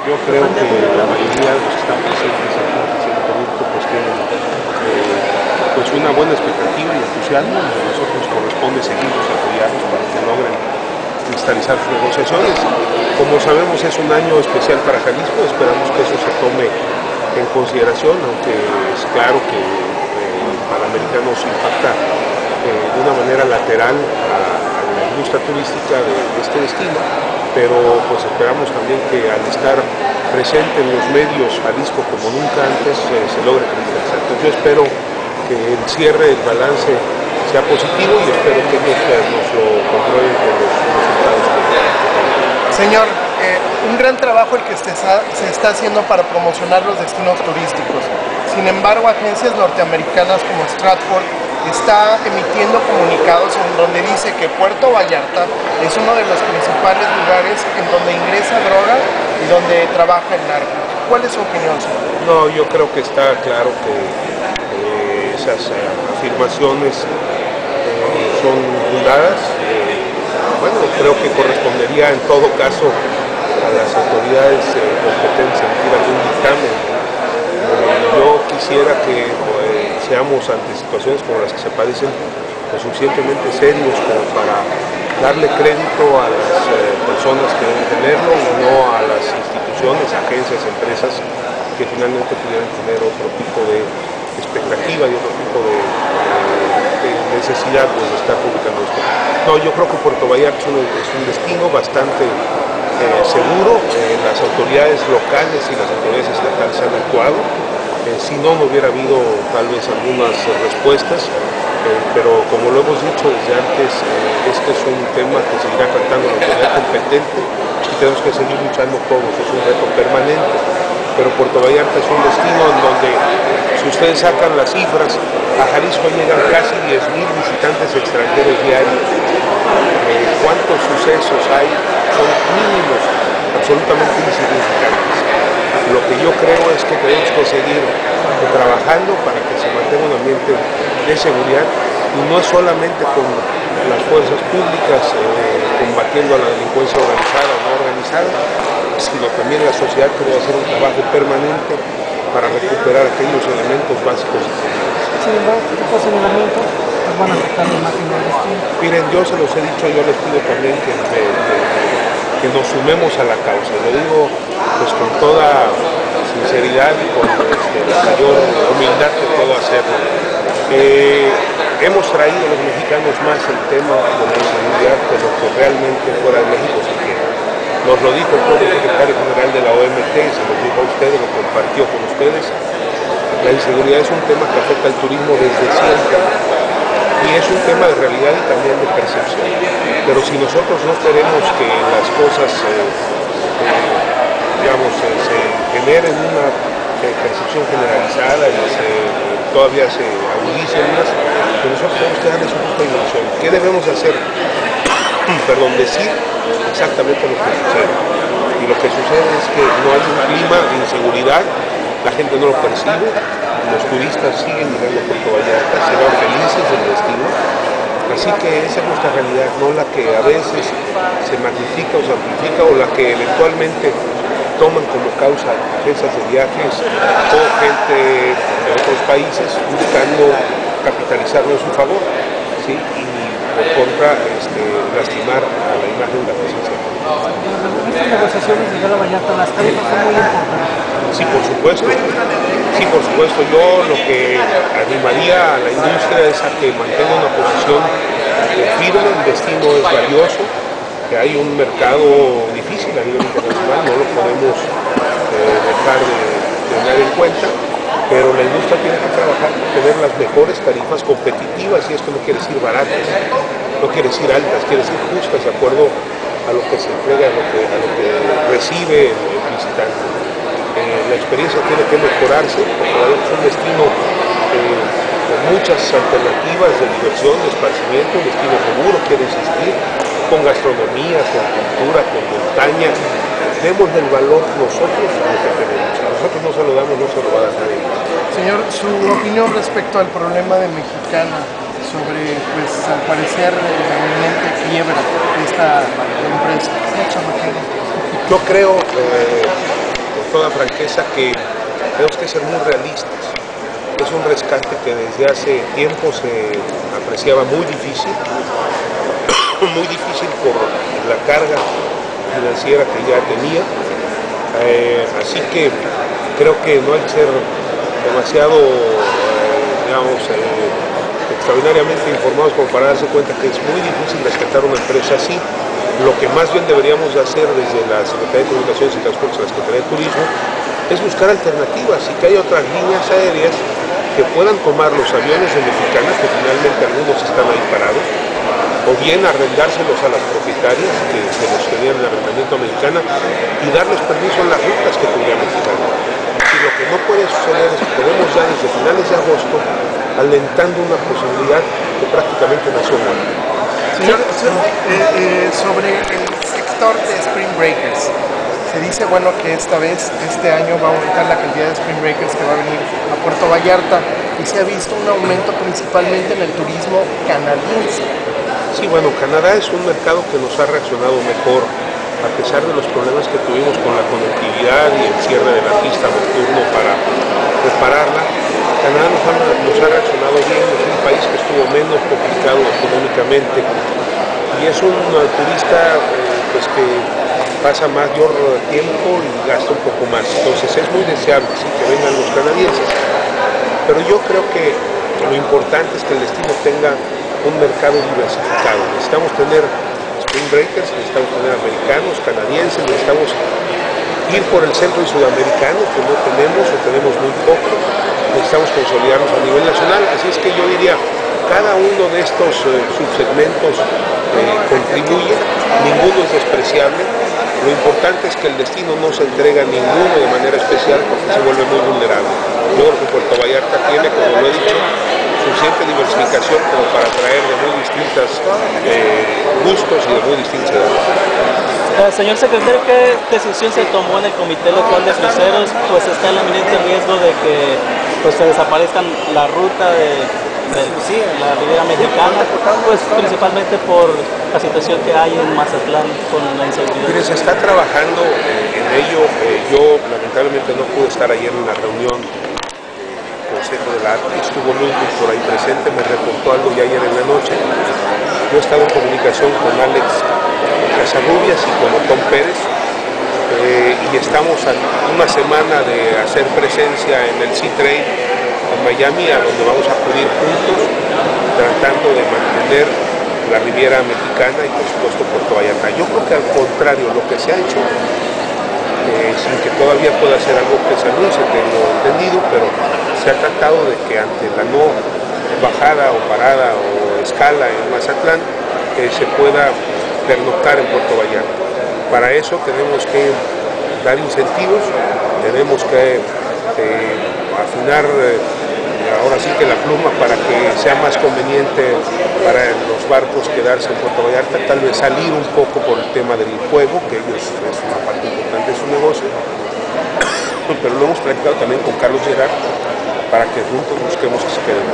Yo creo que la mayoría de los que están presentes aquí en el producto pues tienen pues una buena expectativa y entusiasmo. A nosotros nos corresponde seguirlos y apoyarlos para que logren cristalizar sus negociaciones. Como sabemos, es un año especial para Jalisco, esperamos que eso se tome en consideración, aunque es claro que el Panamericano se impacta de una manera lateral a la industria turística de este destino, pero pues esperamos también que al estar presente en los medios Jalisco como nunca antes se logre cristalizar. Entonces yo espero que el cierre, el balance sea positivo y espero que ellos nos lo comprueben con los resultados que tengan. Señor, un gran trabajo el que se está haciendo para promocionar los destinos turísticos. Sin embargo, agencias norteamericanas como Stratford está emitiendo comunicados en donde dice que Puerto Vallarta es uno de los principales lugares en donde ingresa droga y donde trabaja el narco. ¿Cuál es su opinión, señor? No, yo creo que está claro que esas afirmaciones son fundadas. Bueno, creo que correspondería en todo caso a las autoridades competentes emitir algún dictamen. Yo quisiera que seamos ante situaciones como las que se padecen lo suficientemente serios como para darle crédito a las personas que deben tenerlo y no a las instituciones, agencias, empresas que finalmente pudieran tener otro tipo de expectativa y otro tipo de necesidad pues, de estar publicando esto. No, yo creo que Puerto Vallarta es un destino bastante seguro. Las autoridades locales y las autoridades estatales han actuado. Si no, no hubiera habido tal vez algunas respuestas, pero como lo hemos dicho desde antes, este es un tema que seguirá tratando la autoridad competente y tenemos que seguir luchando todos, es un reto permanente. Pero Puerto Vallarta es un destino en donde, si ustedes sacan las cifras, a Jalisco llegan casi 10,000 visitantes extranjeros diarios. ¿Cuántos sucesos hay? Son mínimos, absolutamente insignificantes. Lo que yo creo es que tenemos que seguir trabajando para que se mantenga un ambiente de seguridad y no es solamente con las fuerzas públicas combatiendo a la delincuencia organizada o no organizada, sino también la sociedad que debe hacer un trabajo permanente para recuperar aquellos elementos básicos y comunes. Sin embargo, este tipo de señalamientos van a afectar la imagen del destino. Miren, yo se los he dicho, yo les pido también que nos sumemos a la causa. Lo digo pues con toda sinceridad y con la mayor humildad que puedo hacerlo. Hemos traído a los mexicanos más el tema de la inseguridad de lo que realmente fuera de México se quiere. Nos lo dijo el propio secretario general de la OMT, se lo dijo a ustedes, lo compartió con ustedes. La inseguridad es un tema que afecta al turismo desde siempre y es un tema de realidad y también de percepción. Pero si nosotros no queremos que las cosas se generen una percepción generalizada y todavía se agudicen más, pues nosotros tenemos que darles un poco de ilusión. ¿Qué debemos hacer? Decir exactamente lo que sucede. Y lo que sucede es que no hay un clima de inseguridad, la gente no lo percibe, los turistas siguen llegando a Puerto Vallarta, se van felices del destino. Así que esa es nuestra realidad, no la que a veces se magnifica o se amplifica o la que eventualmente toman como causa agencias de viajes o gente de otros países buscando capitalizarlo en su favor, ¿sí? Y por contra lastimar a la imagen de la presencia. Estas negociaciones de Gala Vallarta, las tarifas son muy importantes. Sí, por supuesto. Sí, por supuesto. Yo lo que animaría a la industria es a que mantenga una posición firme, el destino es valioso, que hay un mercado difícil a nivel internacional, no lo podemos dejar de tener en cuenta, pero la industria tiene que trabajar para tener las mejores tarifas competitivas, y esto no quiere decir baratas, no quiere decir altas, quiere decir justas, de acuerdo a lo que se entrega, a lo que recibe el visitante. La experiencia tiene que mejorarse, porque es un destino con muchas alternativas de diversión, de esparcimiento, un destino seguro, quiero insistir, con gastronomía, con cultura, con montaña. Demos del valor nosotros a lo que tenemos. Si nosotros no se lo damos, no se lo va a dar nadie. Señor, su opinión respecto al problema de Mexicana sobre, pues, al parecer, la inminente quiebra de esta empresa. Yo creo toda franqueza que tenemos que ser muy realistas. Es un rescate que desde hace tiempo se apreciaba muy difícil por la carga financiera que ya tenía. Así que creo que no hay que ser demasiado, extraordinariamente informados como para darse cuenta que es muy difícil rescatar una empresa así. Lo que más bien deberíamos hacer desde la Secretaría de Comunicaciones y Transportes y la Secretaría de Turismo es buscar alternativas y que haya otras líneas aéreas que puedan tomar los aviones de Mexicanas, que finalmente algunos están ahí parados, o bien arrendárselos a las propietarias que se los tenían en arrendamiento a Mexicana y darles permiso en las rutas que tuviera Mexicana. Y lo que no puede suceder es que podemos ya desde finales de agosto alentando una posibilidad que prácticamente nació muerta. Señor, sobre el sector de Spring Breakers, se dice bueno que esta vez, este año va a aumentar la cantidad de Spring Breakers que va a venir a Puerto Vallarta y se ha visto un aumento principalmente en el turismo canadiense. Sí, bueno, Canadá es un mercado que nos ha reaccionado mejor a pesar de los problemas que tuvimos con la conectividad y el cierre de la pista nocturno para prepararla. Canadá nos ha reaccionado bien, es un país que estuvo menos complicado económicamente y es un turista pues que pasa mayor tiempo y gasta un poco más, entonces es muy deseable sí, que vengan los canadienses, pero yo creo que lo importante es que el destino tenga un mercado diversificado. Necesitamos tener Spring Breakers, necesitamos tener americanos, canadienses, necesitamos ir por el centro y sudamericano que no tenemos o tenemos muy poco, necesitamos consolidarnos a nivel nacional, así es que yo diría, cada uno de estos subsegmentos contribuye, ninguno es despreciable, lo importante es que el destino no se entrega a ninguno de manera especial porque se vuelve muy vulnerable. Yo creo que Puerto Vallarta tiene, como lo he dicho, suficiente diversificación como para traer de muy distintos gustos y de muy distintas edades. Señor secretario, ¿qué decisión se tomó en el Comité Local de Cruceros? Pues está el eminente riesgo de que pues, se desaparezcan la ruta de la Riviera Mexicana, pues principalmente por la situación que hay en Mazatlán con la inseguridad. Mire, se está trabajando en ello. Yo lamentablemente no pude estar ayer en la reunión del Consejo de la ARPA, estuvo Ludwig por ahí presente, me reportó algo ya ayer en la noche. Yo he estado en comunicación con Alex Casarrubias y con Tom Pérez y estamos a una semana de hacer presencia en el Sea Trade en Miami, a donde vamos a acudir juntos, tratando de mantener la Riviera Mexicana y por supuesto Puerto Vallarta. Yo creo que al contrario, lo que se ha hecho, sin que todavía pueda ser algo que se anuncie, tengo entendido, pero se ha tratado de que ante la no bajada o parada o escala en Mazatlán, se pueda pernoctar en Puerto Vallarta. Para eso tenemos que dar incentivos, tenemos que afinar ahora sí que la pluma para que sea más conveniente para los barcos quedarse en Puerto Vallarta, tal vez salir un poco por el tema del juego, que ellos es una parte importante de su negocio, pero lo hemos platicado también con Carlos Gerard para que juntos busquemos que se queden.